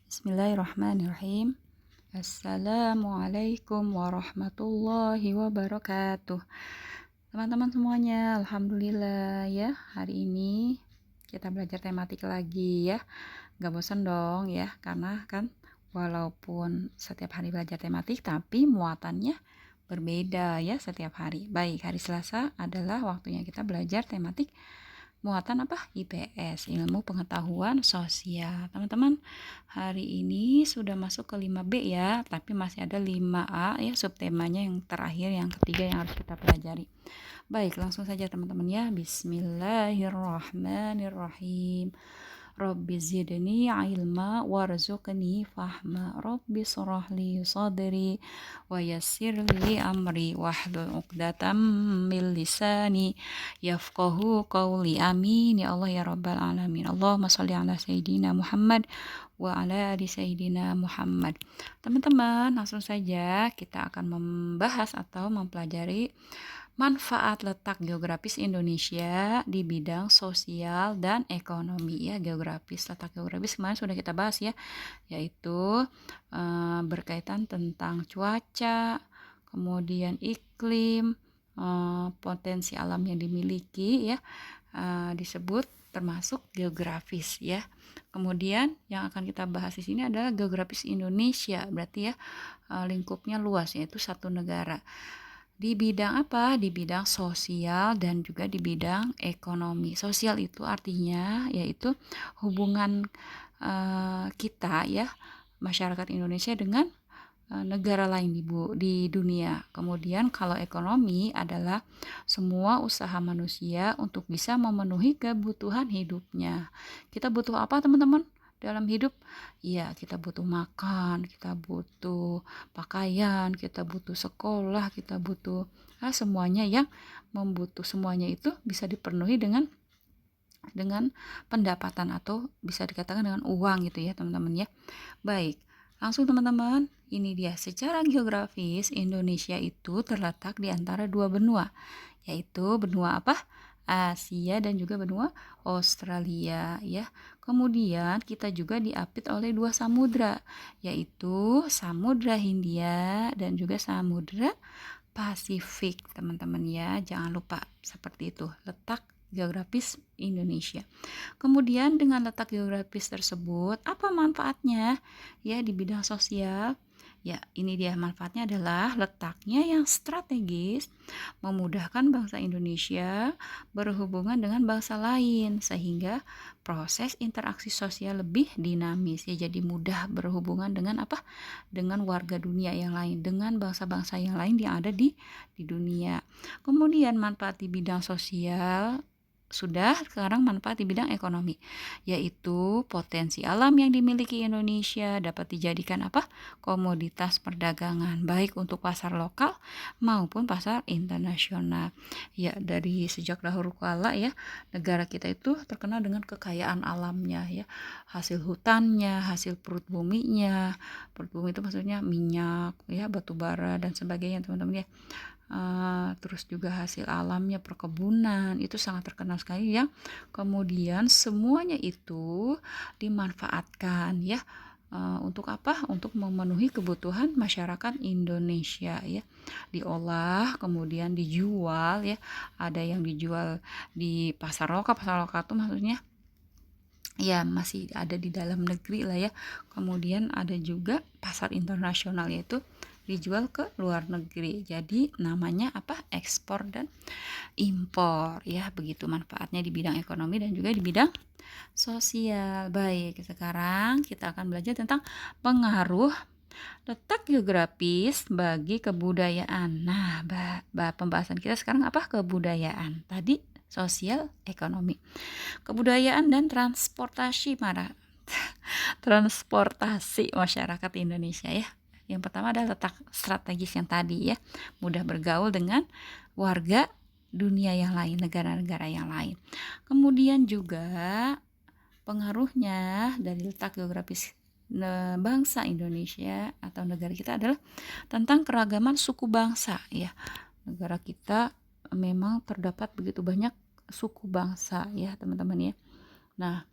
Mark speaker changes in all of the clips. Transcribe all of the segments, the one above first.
Speaker 1: Bismillahirrahmanirrahim. Assalamualaikum warahmatullahi wabarakatuh. Teman-teman semuanya, alhamdulillah ya, hari ini kita belajar tematik lagi ya. Gak bosan dong ya, karena kan walaupun setiap hari belajar tematik, tapi muatannya berbeda ya setiap hari. Baik, hari Selasa adalah waktunya kita belajar tematik muatan apa? IPS, ilmu pengetahuan sosial. Teman-teman, hari ini sudah masuk ke 5B ya, tapi masih ada 5A ya, subtemanya yang terakhir, yang ketiga yang harus kita pelajari. Baik, langsung saja teman-teman ya. Bismillahirrahmanirrahim. Rabbi zidni ilma warzuqni fahma. Rabbi surah li sadri wa yassir li amri wahlul 'uqdatam min lisani yafqahu qawli. Amin ya Allah ya rabbal alamin. Allahumma shalli ala sayyidina Muhammad wa ala ali sayyidina Muhammad. Teman-teman, langsung saja kita akan membahas atau mempelajari manfaat letak geografis Indonesia di bidang sosial dan ekonomi ya. Letak geografis kemarin sudah kita bahas ya, yaitu berkaitan tentang cuaca, kemudian iklim, potensi alam yang dimiliki ya, disebut termasuk geografis ya. Kemudian yang akan kita bahas di sini adalah geografis Indonesia, berarti ya lingkupnya luas, yaitu satu negara. Di bidang apa? Di bidang sosial dan juga di bidang ekonomi. Sosial itu artinya yaitu hubungan kita ya, masyarakat Indonesia dengan negara lain di dunia. Kemudian kalau ekonomi adalah semua usaha manusia untuk bisa memenuhi kebutuhan hidupnya. Kita butuh apa teman-teman dalam hidup? Iya, kita butuh makan, kita butuh pakaian, kita butuh sekolah, kita butuh semuanya yang semuanya itu bisa dipenuhi dengan pendapatan atau bisa dikatakan dengan uang gitu ya teman-teman ya. Baik, langsung teman-teman, ini dia secara geografis Indonesia itu terletak di antara dua benua, yaitu benua apa? Asia dan juga benua Australia ya. Kemudian kita juga diapit oleh dua samudra, yaitu Samudra Hindia dan juga Samudra Pasifik, teman-teman ya. Jangan lupa seperti itu letak geografis Indonesia. Kemudian dengan letak geografis tersebut, apa manfaatnya ya di bidang sosial? Ya, ini dia manfaatnya adalah letaknya yang strategis, memudahkan bangsa Indonesia berhubungan dengan bangsa lain sehingga proses interaksi sosial lebih dinamis ya, jadi mudah berhubungan dengan apa? Dengan warga dunia yang lain, dengan bangsa-bangsa yang lain yang ada di dunia. Kemudian manfaat di bidang sosial sudah, sekarang manfaat di bidang ekonomi, yaitu potensi alam yang dimiliki Indonesia dapat dijadikan apa? Komoditas perdagangan, baik untuk pasar lokal maupun pasar internasional. Ya, dari sejak dahulu kala ya, negara kita itu terkenal dengan kekayaan alamnya ya, hasil hutannya, hasil perut buminya. Perut bumi itu maksudnya minyak ya, batu bara dan sebagainya teman-teman ya. Terus juga hasil alamnya, perkebunan itu sangat terkenal sekali ya. Kemudian semuanya itu dimanfaatkan ya, untuk apa? Untuk memenuhi kebutuhan masyarakat Indonesia ya. Diolah kemudian dijual ya. Ada yang dijual di pasar lokal itu maksudnya ya masih ada di dalam negeri lah ya. Kemudian ada juga pasar internasional, yaitu dijual ke luar negeri. Jadi namanya apa? Ekspor dan impor ya. Begitu manfaatnya di bidang ekonomi dan juga di bidang sosial. Baik, sekarang kita akan belajar tentang pengaruh letak geografis bagi kebudayaan. Nah, pembahasan kita sekarang apa? Kebudayaan. Tadi sosial, ekonomi. Kebudayaan dan transportasi transportasi masyarakat Indonesia ya. Yang pertama adalah letak strategis yang tadi ya, mudah bergaul dengan warga dunia yang lain, negara-negara yang lain. Kemudian juga pengaruhnya dari letak geografis bangsa Indonesia atau negara kita adalah tentang keragaman suku bangsa ya. Negara kita memang terdapat begitu banyak suku bangsa ya teman-teman ya. Nah,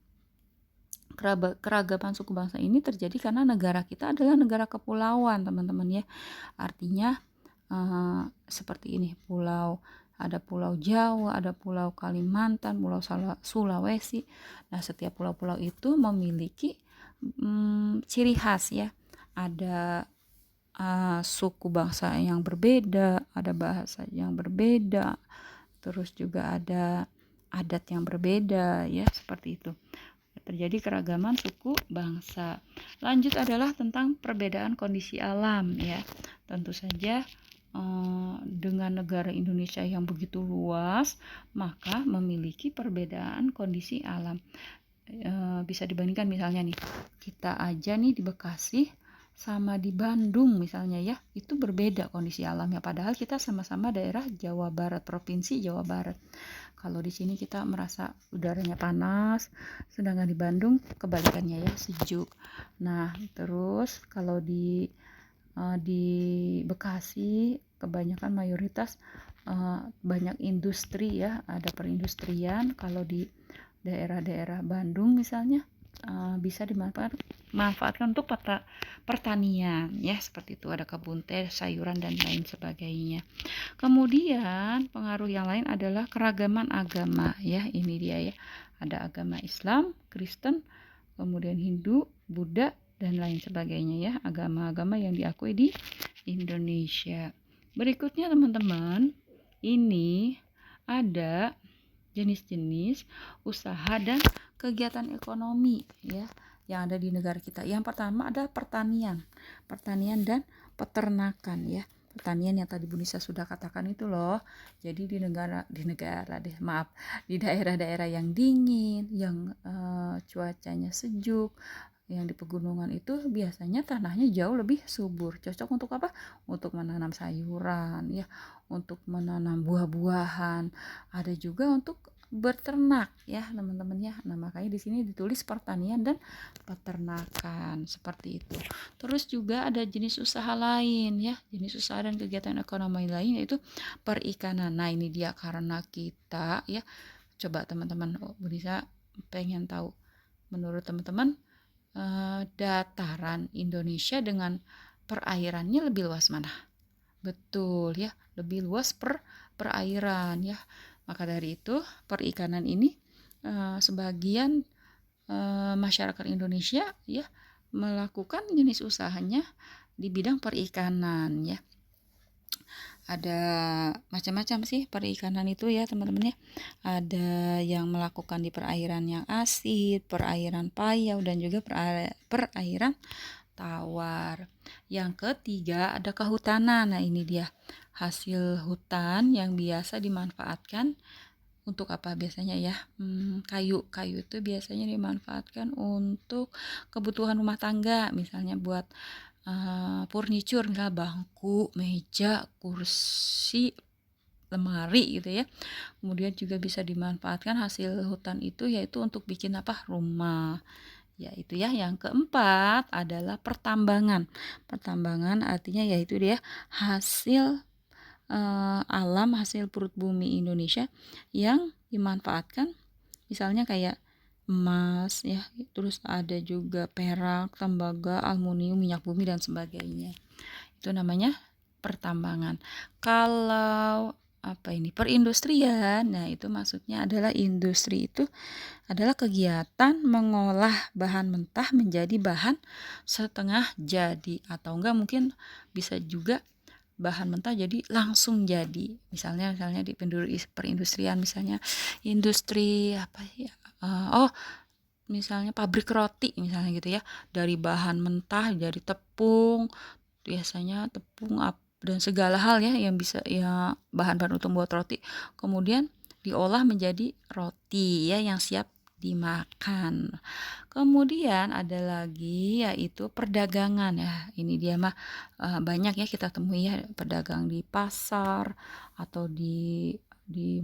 Speaker 1: Keragaman suku bangsa ini terjadi karena negara kita adalah negara kepulauan, teman-teman ya. Artinya seperti ini, ada pulau Jawa, ada pulau Kalimantan, pulau Sulawesi. Nah, setiap pulau-pulau itu memiliki ciri khas ya. Ada suku bangsa yang berbeda, ada bahasa yang berbeda, terus juga ada adat yang berbeda ya, seperti itu. Terjadi keragaman suku bangsa. Lanjut adalah tentang perbedaan kondisi alam ya. Tentu saja dengan negara Indonesia yang begitu luas, maka memiliki perbedaan kondisi alam. Bisa dibandingkan misalnya nih, kita aja nih di Bekasi sama di Bandung misalnya ya, itu berbeda kondisi alamnya, padahal kita sama-sama daerah Jawa Barat, provinsi Jawa Barat. Kalau di sini kita merasa udaranya panas, sedangkan di Bandung kebalikannya ya, sejuk. Nah, terus kalau di Bekasi kebanyakan mayoritas banyak industri ya, ada perindustrian. Kalau di daerah-daerah Bandung misalnya bisa dimanfaatkan untuk pertanian ya, seperti itu, ada kebun teh, sayuran dan lain sebagainya. Kemudian pengaruh yang lain adalah keragaman agama ya, ini dia ya, ada agama Islam, Kristen, kemudian Hindu, Buddha dan lain sebagainya ya, agama-agama yang diakui di Indonesia. Berikutnya teman-teman, ini ada jenis-jenis usaha dan kegiatan ekonomi ya yang ada di negara kita. Yang pertama ada pertanian dan peternakan ya. Pertanian yang tadi Bu Nisa sudah katakan itu loh. Jadi di daerah-daerah yang dingin, yang cuacanya sejuk, yang di pegunungan itu biasanya tanahnya jauh lebih subur, cocok untuk apa? Untuk menanam sayuran ya, untuk menanam buah-buahan, ada juga untuk beternak ya teman-teman ya. Nah, makanya di sini ditulis pertanian dan peternakan, seperti itu. Terus juga ada jenis usaha lain ya, jenis usaha dan kegiatan ekonomi lain, yaitu perikanan. Nah, ini dia, karena kita ya, coba teman-teman, Bu Nisa pengen tahu, menurut teman-teman dataran Indonesia dengan perairannya lebih luas mana? Betul ya, lebih luas perairan ya. Maka dari itu perikanan ini sebagian masyarakat Indonesia ya melakukan jenis usahanya di bidang perikanan ya. Ada macam-macam sih perikanan itu ya teman-teman ya. Ada yang melakukan di perairan yang asid, perairan payau, dan juga perairan tawar. Yang ketiga ada kehutanan. Nah, ini dia hasil hutan yang biasa dimanfaatkan untuk apa biasanya ya? Kayu itu biasanya dimanfaatkan untuk kebutuhan rumah tangga, misalnya buat furniture, misalnya bangku, meja, kursi, lemari gitu ya. Kemudian juga bisa dimanfaatkan hasil hutan itu yaitu untuk bikin apa? Rumah. Ya itu ya. Yang keempat adalah pertambangan. Pertambangan artinya yaitu dia hasil alam, hasil perut bumi Indonesia yang dimanfaatkan, misalnya kayak emas ya, terus ada juga perak, tembaga, aluminium, minyak bumi dan sebagainya. Itu namanya pertambangan. Kalau perindustrian, nah itu maksudnya adalah industri itu adalah kegiatan mengolah bahan mentah menjadi bahan setengah jadi, atau enggak mungkin bisa juga bahan mentah jadi langsung jadi. Misalnya di perindustrian, misalnya industri apa ya, misalnya pabrik roti misalnya gitu ya, dari bahan mentah, dari tepung, biasanya tepung dan segala hal ya yang bisa ya, bahan-bahan untuk buat roti, kemudian diolah menjadi roti ya yang siap dimakan. Kemudian ada lagi yaitu perdagangan ya. Ini dia mah banyak ya kita temui ya, pedagang di pasar atau di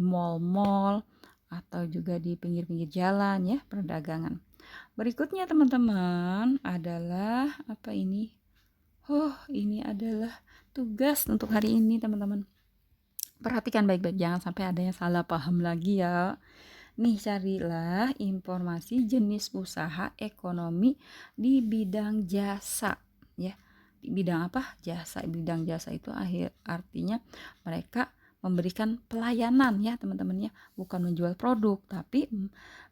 Speaker 1: mall-mall atau juga di pinggir-pinggir jalan ya, perdagangan. Berikutnya teman-teman adalah apa ini? Ini adalah tugas untuk hari ini teman-teman. Perhatikan baik-baik, jangan sampai ada yang salah paham lagi ya. Nih carilah informasi jenis usaha ekonomi di bidang jasa ya. Di bidang apa? Jasa. Bidang jasa itu artinya mereka memberikan pelayanan ya teman-teman ya, bukan menjual produk tapi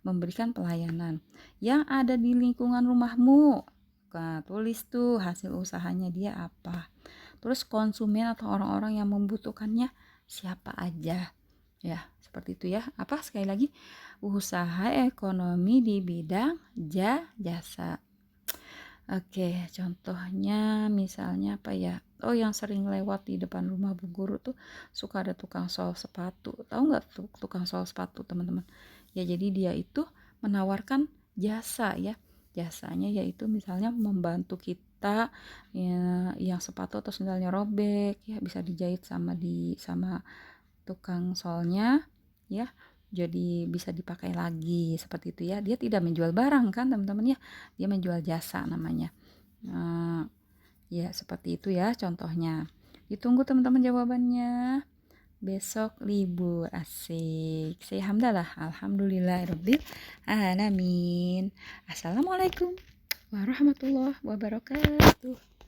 Speaker 1: memberikan pelayanan yang ada di lingkungan rumahmu. Nah, tulis tuh hasil usahanya dia apa. Terus konsumen atau orang-orang yang membutuhkannya siapa aja. Ya, seperti itu ya. Apa sekali lagi? Usaha ekonomi di bidang jasa. Oke, contohnya misalnya apa ya? Oh, yang sering lewat di depan rumah Bu Guru tuh suka ada tukang sol sepatu. Tahu nggak tuh tukang sol sepatu, teman-teman? Ya, jadi dia itu menawarkan jasa ya. Jasanya yaitu misalnya membantu kita ya, yang sepatu atau sendalnya robek ya bisa dijahit sama tukang solnya ya. Jadi bisa dipakai lagi seperti itu ya. Dia tidak menjual barang kan teman-teman ya. Dia menjual jasa namanya. Nah, ya seperti itu ya contohnya. Ditunggu teman-teman jawabannya. Besok libur asik. Saya hamdalah. Alhamdulillahirabbil alamin. Assalamualaikum warahmatullahi wabarakatuh.